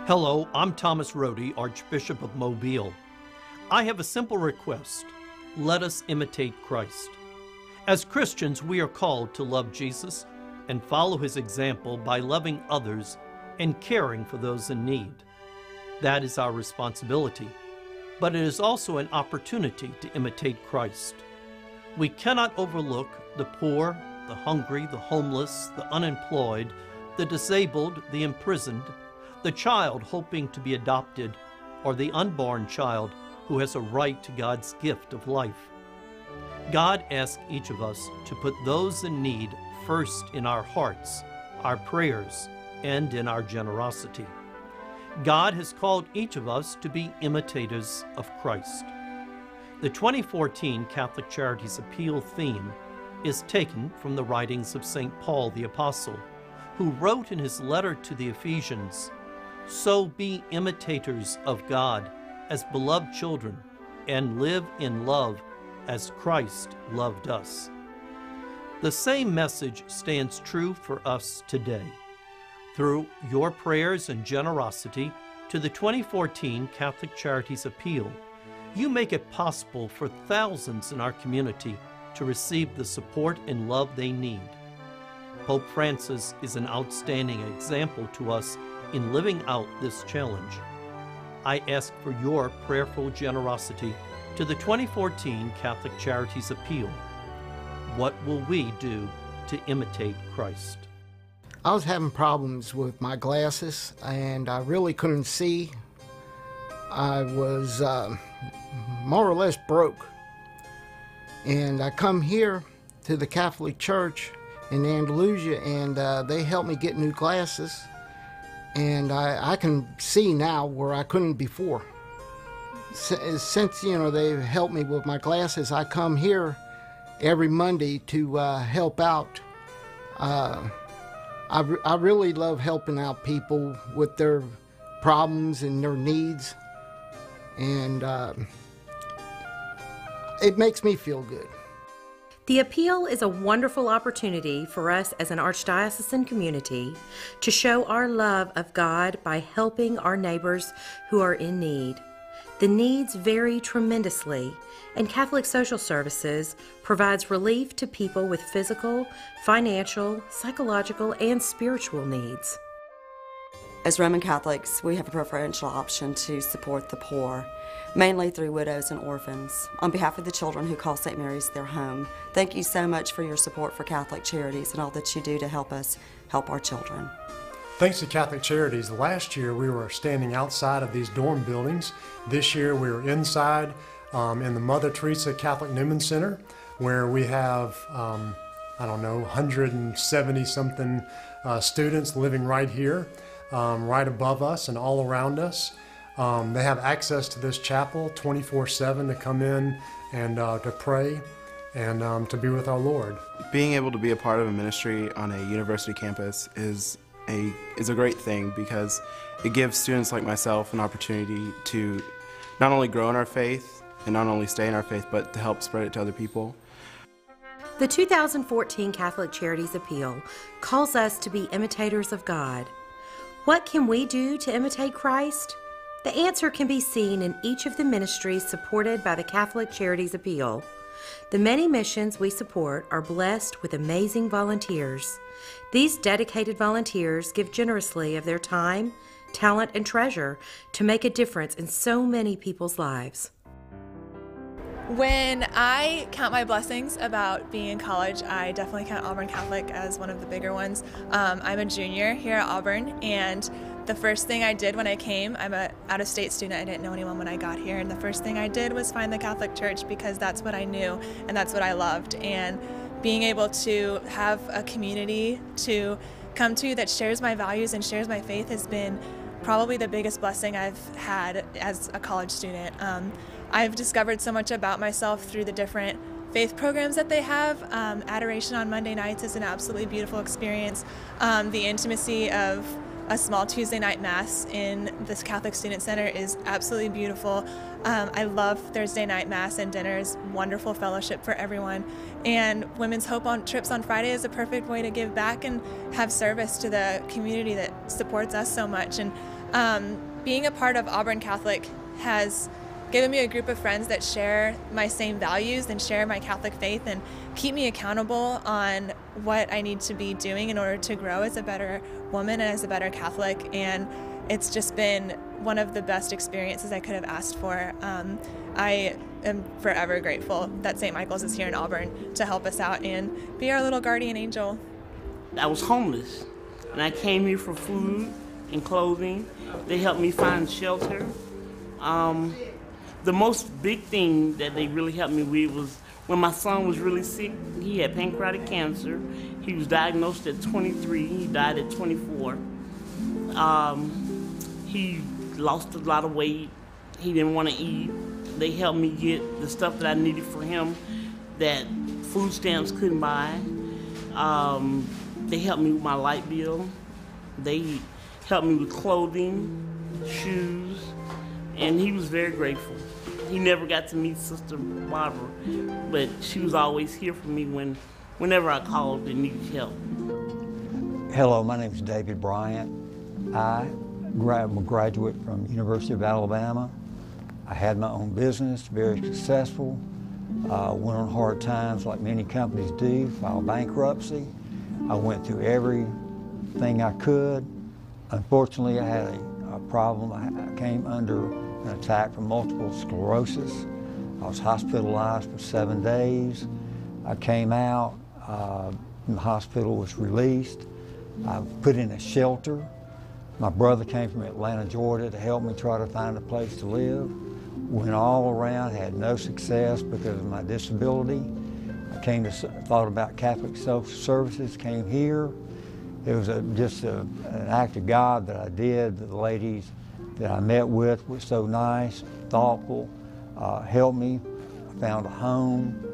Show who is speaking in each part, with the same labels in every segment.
Speaker 1: Hello, I'm Thomas Rhodey, Archbishop of Mobile. I have a simple request. Let us imitate Christ. As Christians, we are called to love Jesus and follow his example by loving others and caring for those in need. That is our responsibility, but it is also an opportunity to imitate Christ. We cannot overlook the poor, the hungry, the homeless, the unemployed, the disabled, the imprisoned, the child hoping to be adopted, or the unborn child who has a right to God's gift of life. God asks each of us to put those in need first in our hearts, our prayers, and in our generosity. God has called each of us to be imitators of Christ. The 2014 Catholic Charities Appeal theme is taken from the writings of St. Paul the Apostle, who wrote in his letter to the Ephesians, "So be imitators of God as beloved children, and live in love as Christ loved us." The same message stands true for us today. Through your prayers and generosity to the 2014 Catholic Charities Appeal, you make it possible for thousands in our community to receive the support and love they need. Pope Francis is an outstanding example to us in living out this challenge. I ask for your prayerful generosity to the 2014 Catholic Charities Appeal. What will we do to imitate Christ?
Speaker 2: I was having problems with my glasses and I really couldn't see. I was more or less broke. And I come here to the Catholic Church in Andalusia and they helped me get new glasses. And I can see now where I couldn't before. Since, they've helped me with my glasses, I come here every Monday to help out. I really love helping out people with their problems and their needs. And it makes me feel good.
Speaker 3: The Appeal is a wonderful opportunity for us as an archdiocesan community to show our love of God by helping our neighbors who are in need. The needs vary tremendously, and Catholic Social Services provides relief to people with physical, financial, psychological, and spiritual needs.
Speaker 4: As Roman Catholics, we have a preferential option to support the poor, mainly through widows and orphans. On behalf of the children who call St. Mary's their home, thank you so much for your support for Catholic Charities and all that you do to help us help our children.
Speaker 5: Thanks to Catholic Charities, last year we were standing outside of these dorm buildings. This year we were inside in the Mother Teresa Catholic Newman Center, where we have, 170-something students living right here. Right above us and all around us. They have access to this chapel 24/7 to come in and to pray and to be with our Lord.
Speaker 6: Being able to be a part of a ministry on a university campus is a great thing because it gives students like myself an opportunity to not only grow in our faith and not only stay in our faith, but to help spread it to other people.
Speaker 3: The 2014 Catholic Charities Appeal calls us to be imitators of God. What can we do to imitate Christ? The answer can be seen in each of the ministries supported by the Catholic Charities Appeal. The many missions we support are blessed with amazing volunteers. These dedicated volunteers give generously of their time, talent, and treasure to make a difference in so many people's lives.
Speaker 7: When I count my blessings about being in college, I definitely count Auburn Catholic as one of the bigger ones. I'm a junior here at Auburn, and the first thing I did when I came, I'm an out-of-state student, I didn't know anyone when I got here, and the first thing I did was find the Catholic Church because that's what I knew and that's what I loved. And being able to have a community to come to that shares my values and shares my faith has been probably the biggest blessing I've had as a college student. I've discovered so much about myself through the different faith programs that they have. Adoration on Monday nights is an absolutely beautiful experience. The intimacy of a small Tuesday night Mass in this Catholic Student Center is absolutely beautiful. I love Thursday night Mass and dinners, wonderful fellowship for everyone. And Women's Hope on trips on Friday is a perfect way to give back and have service to the community that supports us so much. And Being a part of Auburn Catholic has given me a group of friends that share my same values and share my Catholic faith and keep me accountable on what I need to be doing in order to grow as a better woman and as a better Catholic. And it's just been one of the best experiences I could have asked for. I am forever grateful that St. Michael's is here in Auburn to help us out and be our little guardian angel.
Speaker 8: I was homeless, and I came here for food and clothing. They helped me find shelter. The most big thing that they really helped me with was when my son was really sick. He had pancreatic cancer. He was diagnosed at 23. He died at 24. He lost a lot of weight. He didn't want to eat. They helped me get the stuff that I needed for him that food stamps couldn't buy. They helped me with my light bill. They helped me with clothing, shoes, and he was very grateful. He never got to meet Sister Barbara, but she was always here for me whenever I called and needed help.
Speaker 9: Hello, my name is David Bryant. I'm a graduate from University of Alabama. I had my own business, very successful. Went on hard times like many companies do, filed bankruptcy. I went through everything I could. Unfortunately, I had a problem. I came under an attack from multiple sclerosis. I was hospitalized for 7 days. I came out from the hospital, was released. I was put in a shelter. My brother came from Atlanta, Georgia to help me try to find a place to live. Went all around, had no success because of my disability. I thought about Catholic Social Services, came here. It was just an act of God that I did. The ladies that I met with were so nice, thoughtful, helped me. I found a home.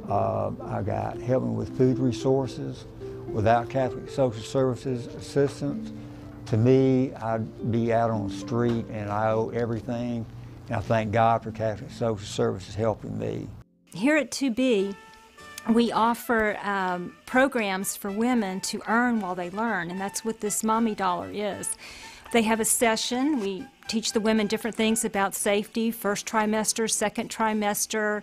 Speaker 9: I got helped me with food resources. Without Catholic Social Services assistance, to me, I'd be out on the street and I owe everything. And I thank God for Catholic Social Services helping me.
Speaker 10: Here at 2B, we offer programs for women to earn while they learn, and that's what this Mommy Dollar is. They have a session. We teach the women different things about safety, first trimester, second trimester,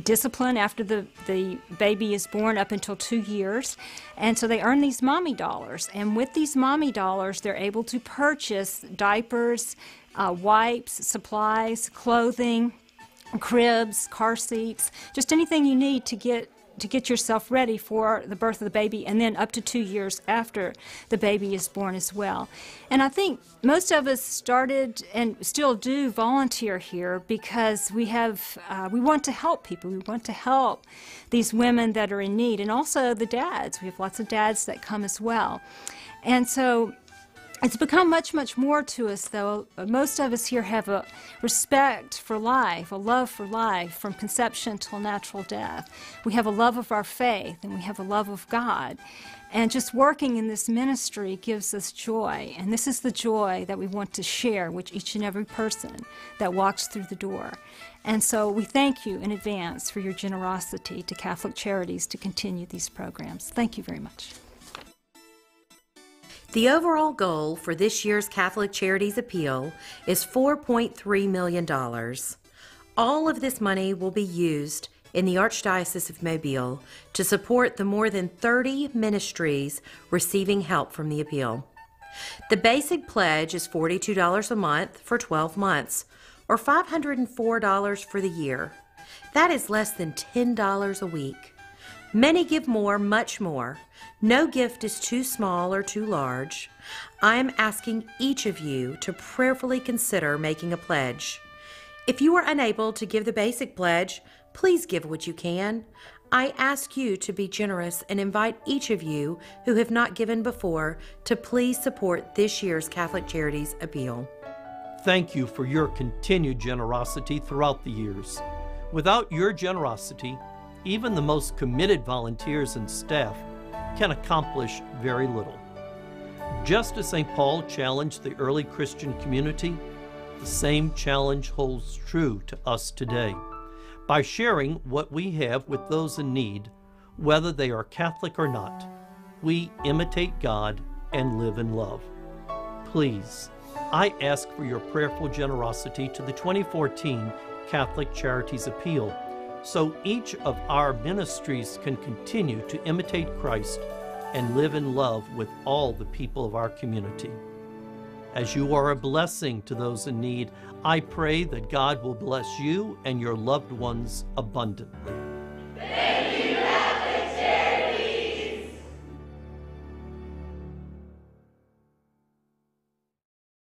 Speaker 10: discipline after the baby is born up until 2 years. And so they earn these Mommy Dollars. And with these Mommy Dollars, they're able to purchase diapers, wipes, supplies, clothing, cribs, car seats, just anything you need to get yourself ready for the birth of the baby, and then up to 2 years after the baby is born as well. And I think most of us started and still do volunteer here because we want to help people. We want to help these women that are in need, and also the dads. We have lots of dads that come as well. And so it's become much, much more to us, though. Most of us here have a respect for life, a love for life, from conception till natural death. We have a love of our faith, and we have a love of God. And just working in this ministry gives us joy. And this is the joy that we want to share with each and every person that walks through the door. And so we thank you in advance for your generosity to Catholic Charities to continue these programs. Thank you very much.
Speaker 3: The overall goal for this year's Catholic Charities Appeal is $4.3 million. All of this money will be used in the Archdiocese of Mobile to support the more than 30 ministries receiving help from the appeal. The basic pledge is $42 a month for 12 months, or $504 for the year. That is less than $10 a week. Many give more, much more. No gift is too small or too large. I am asking each of you to prayerfully consider making a pledge. If you are unable to give the basic pledge, please give what you can. I ask you to be generous and invite each of you who have not given before to please support this year's Catholic Charities Appeal.
Speaker 1: Thank you for your continued generosity throughout the years. Without your generosity, even the most committed volunteers and staff can accomplish very little. Just as St. Paul challenged the early Christian community, the same challenge holds true to us today. By sharing what we have with those in need, whether they are Catholic or not, we imitate God and live in love. Please I ask for your prayerful generosity to the 2014 Catholic Charities Appeal, so each of our ministries can continue to imitate Christ and live in love with all the people of our community. As you are a blessing to those in need, I pray that God will bless you and your loved ones abundantly.